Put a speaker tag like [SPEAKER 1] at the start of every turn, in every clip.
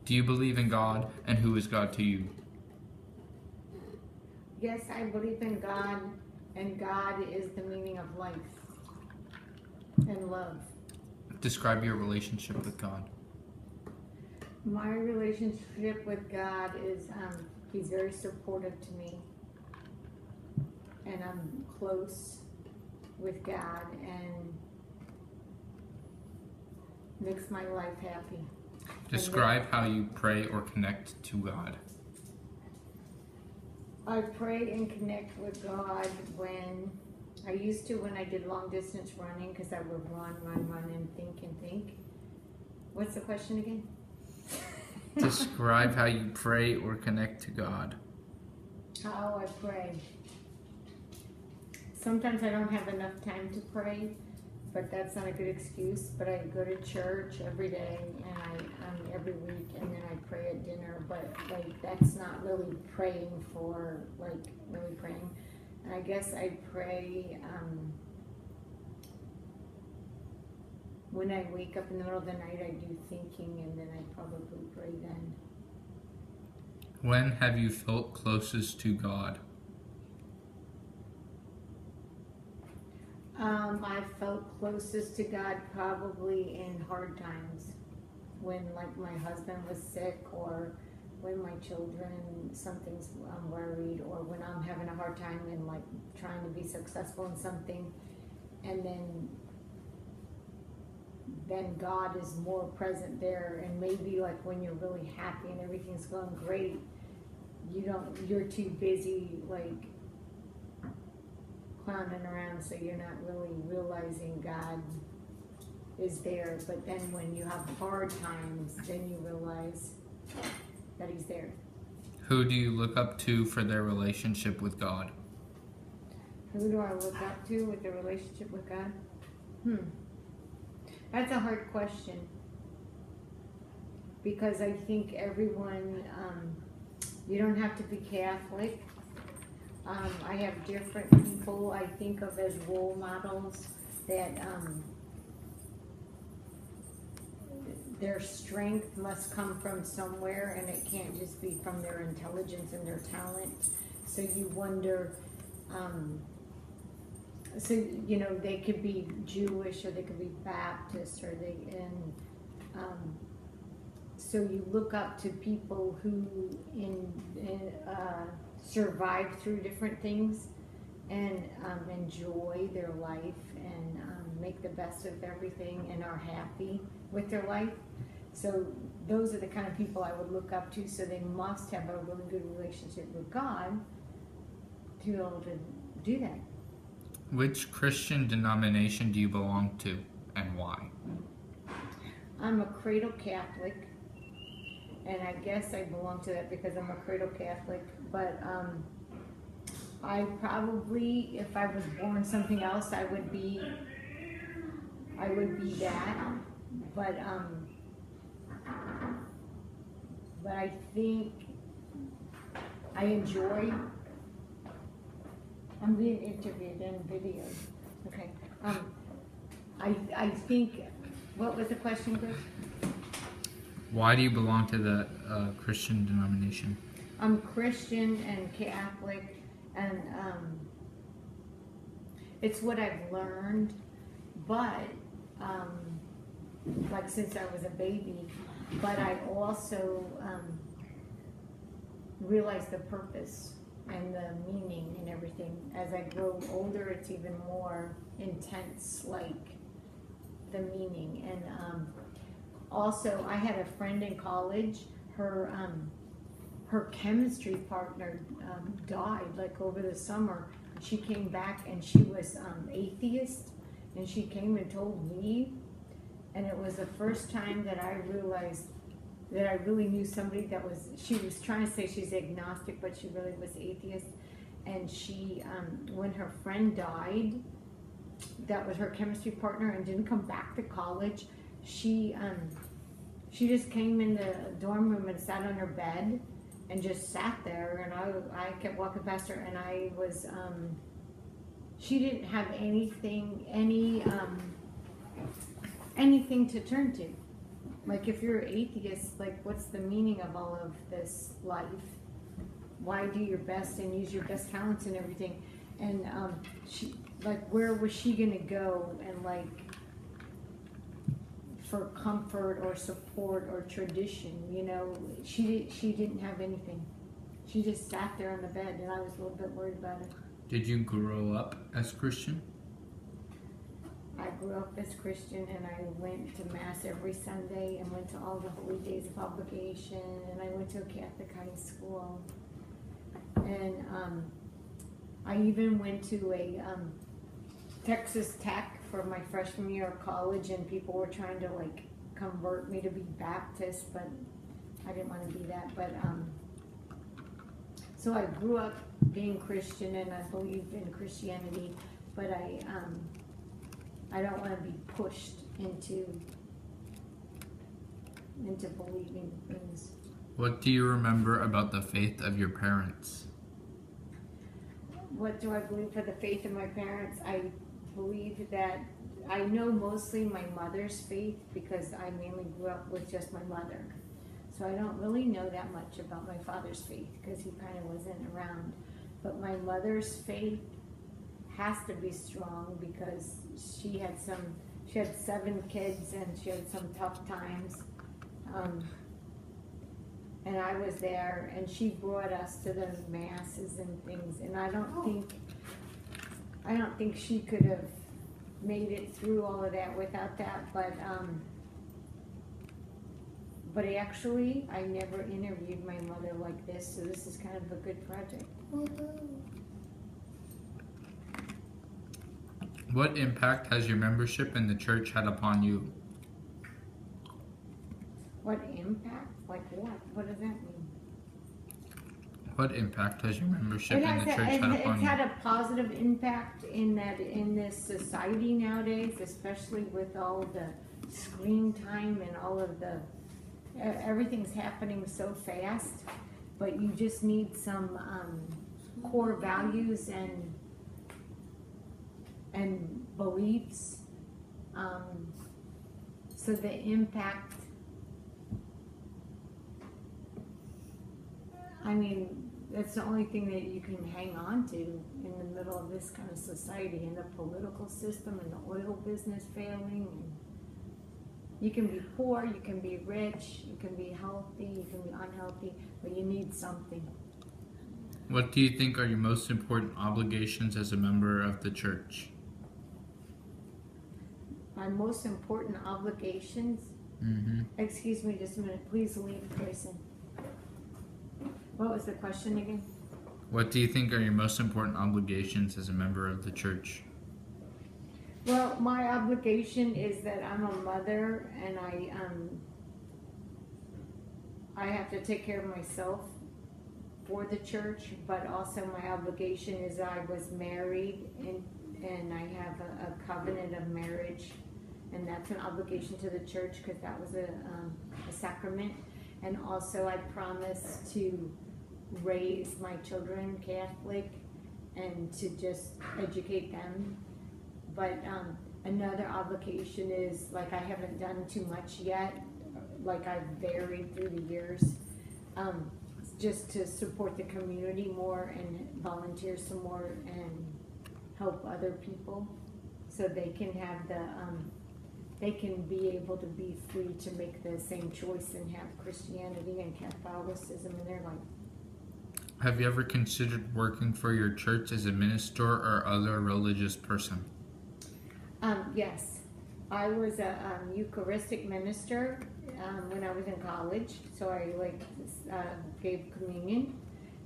[SPEAKER 1] Do you believe in God, and who is God to you?
[SPEAKER 2] Yes, I believe in God, and God is the meaning of life and love.
[SPEAKER 1] Describe your relationship with God.
[SPEAKER 2] My relationship with God is, He's very supportive to me, and I'm close with God, and makes my life happy.
[SPEAKER 1] Describe how you pray or connect to God.
[SPEAKER 2] I pray and connect with God when I did long distance running, because I would run and think. What's the question again?
[SPEAKER 1] Describe how you pray or connect to God.
[SPEAKER 2] How I pray. Sometimes I don't have enough time to pray, but that's not a good excuse. But I go to church every day, and every week, and then I pray at dinner. But that's not really praying for really praying. And I guess I pray when I wake up in the middle of the night. I do thinking, and then I probably pray then.
[SPEAKER 1] When have you felt closest to God?
[SPEAKER 2] I felt closest to God probably in hard times, when my husband was sick, or when my children, something's worried, or when I'm having a hard time and trying to be successful in something, and then God is more present there. And maybe when you're really happy and everything's going great, you're too busy clowning around, so you're not really realizing God is there. But then when you have hard times, then you realize that He's there.
[SPEAKER 1] Who do you look up to for their relationship with God?
[SPEAKER 2] Who do I look up to with their relationship with God? That's a hard question, because I think everyone, you don't have to be Catholic. I have different people I think of as role models that their strength must come from somewhere, and it can't just be from their intelligence and their talent. So you wonder, they could be Jewish, or they could be Baptist, so you look up to people who survive through different things, and enjoy their life, and make the best of everything, and are happy with their life. So those are the kind of people I would look up to. So they must have a really good relationship with God to be able to do that.
[SPEAKER 1] Which Christian denomination do you belong to, and why?
[SPEAKER 2] I'm a cradle Catholic, and I guess I belong to that because I'm a cradle Catholic. But I probably, if I was born something else, I would be that. But I think I enjoy. I'm being interviewed in video. Okay. I think. What was the question, Chris?
[SPEAKER 1] Why do you belong to the Christian denomination?
[SPEAKER 2] I'm Christian and Catholic, and it's what I've learned. But since I was a baby, but I also realized the purpose and the meaning and everything. As I grow older, it's even more intense, the meaning. And also, I had a friend in college. Her chemistry partner died over the summer. She came back, and she was atheist, and she came and told me, and it was the first time that I realized that I really knew somebody she was trying to say she's agnostic, but she really was atheist. And she, when her friend died, that was her chemistry partner, and didn't come back to college, she just came in the dorm room and sat on her bed and just sat there, and I kept walking past her, and I was, she didn't have anything to turn to. Like if you're an atheist, like what's the meaning of all of this life? Why do your best and use your best talents and everything? And she, like, where was she gonna go and like for comfort or support or tradition? You know, she didn't have anything. She just sat there on the bed, and I was a little bit worried about it.
[SPEAKER 1] Did you grow up as Christian?
[SPEAKER 2] I grew up as Christian, and I went to Mass every Sunday and went to all the holy days of obligation, and I went to a Catholic high school. And I even went to a Texas Tech for my freshman year of college, and people were trying to like convert me to be Baptist, but I didn't want to be that. But so I grew up being Christian, and I believed in Christianity, but I don't want to be pushed into believing things.
[SPEAKER 1] What do you remember about the faith of your parents?
[SPEAKER 2] What do I believe for the faith of my parents? I believe that I know mostly my mother's faith because I mainly grew up with just my mother. So I don't really know that much about my father's faith because he kind of wasn't around. But my mother's faith has to be strong because she had 7 kids and she had some tough times. And I was there, and she brought us to the masses and things. And I don't think she could have made it through all of that without that. But actually, I never interviewed my mother like this, so this is kind of a good project.
[SPEAKER 1] What impact has your membership in the church had upon you?
[SPEAKER 2] What impact? Like what? What does that mean?
[SPEAKER 1] What impact has your membership in the church had upon you?
[SPEAKER 2] It's had a positive impact in this society nowadays, especially with all the screen time and all of the everything's happening so fast. But you just need some core values and beliefs. So the impact. I mean, that's the only thing that you can hang on to in the middle of this kind of society, and the political system and the oil business failing. And you can be poor, you can be rich, you can be healthy, you can be unhealthy, but you need something.
[SPEAKER 1] What do you think are your most important obligations as a member of the church?
[SPEAKER 2] My most important obligations? Excuse me just a minute. Please leave, Grayson. What was the question again?
[SPEAKER 1] What do you think are your most important obligations as a member of the church?
[SPEAKER 2] Well, my obligation is that I'm a mother, and I have to take care of myself for the church, but also my obligation is I was married and I have a covenant of marriage, and that's an obligation to the church because that was a sacrament. And also I promise to raise my children Catholic and to just educate them. But another obligation is, like, I haven't done too much yet, like I've varied through the years, just to support the community more and volunteer some more and help other people so they can have they can be able to be free to make the same choice and have Christianity and Catholicism in their life.
[SPEAKER 1] Have you ever considered working for your church as a minister or other religious person?
[SPEAKER 2] Yes. I was a Eucharistic minister when I was in college, so I gave communion.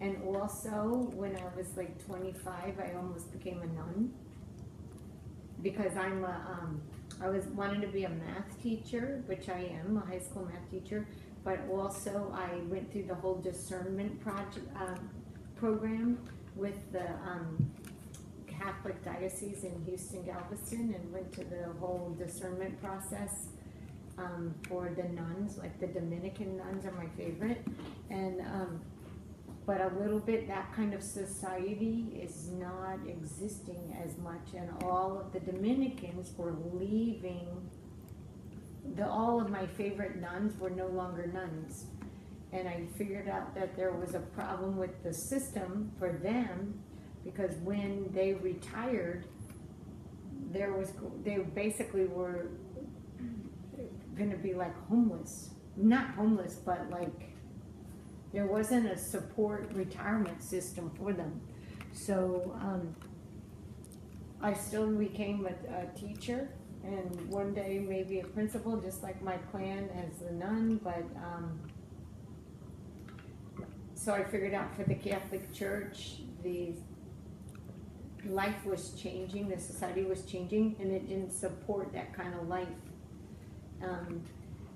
[SPEAKER 2] And also, when I was 25, I almost became a nun because I was wanting to be a math teacher, which I am, a high school math teacher. But also, I went through the whole discernment program with the Catholic Diocese in Houston, Galveston, and went to the whole discernment process for the nuns. Like the Dominican nuns are my favorite, and but a little bit that kind of society is not existing as much, and all of the Dominicans were leaving all of my favorite nuns were no longer nuns. And I figured out that there was a problem with the system for them, because when they retired, they basically were gonna be like homeless. Not homeless, but like, there wasn't a support retirement system for them. So, I still became a teacher, and one day maybe a principal, just like my plan as a nun, but, so I figured out for the Catholic Church, the life was changing, the society was changing, and it didn't support that kind of life.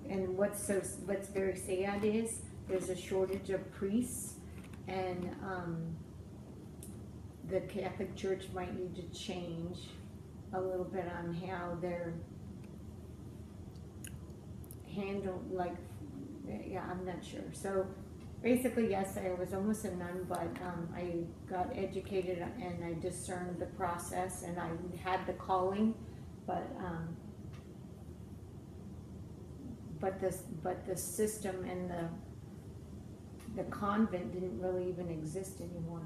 [SPEAKER 2] And what's very sad is there's a shortage of priests, and the Catholic Church might need to change a little bit on how they're handled, like, yeah, I'm not sure. So basically, yes, I was almost a nun, but I got educated and I discerned the process, and I had the calling, but the system and the convent didn't really even exist anymore.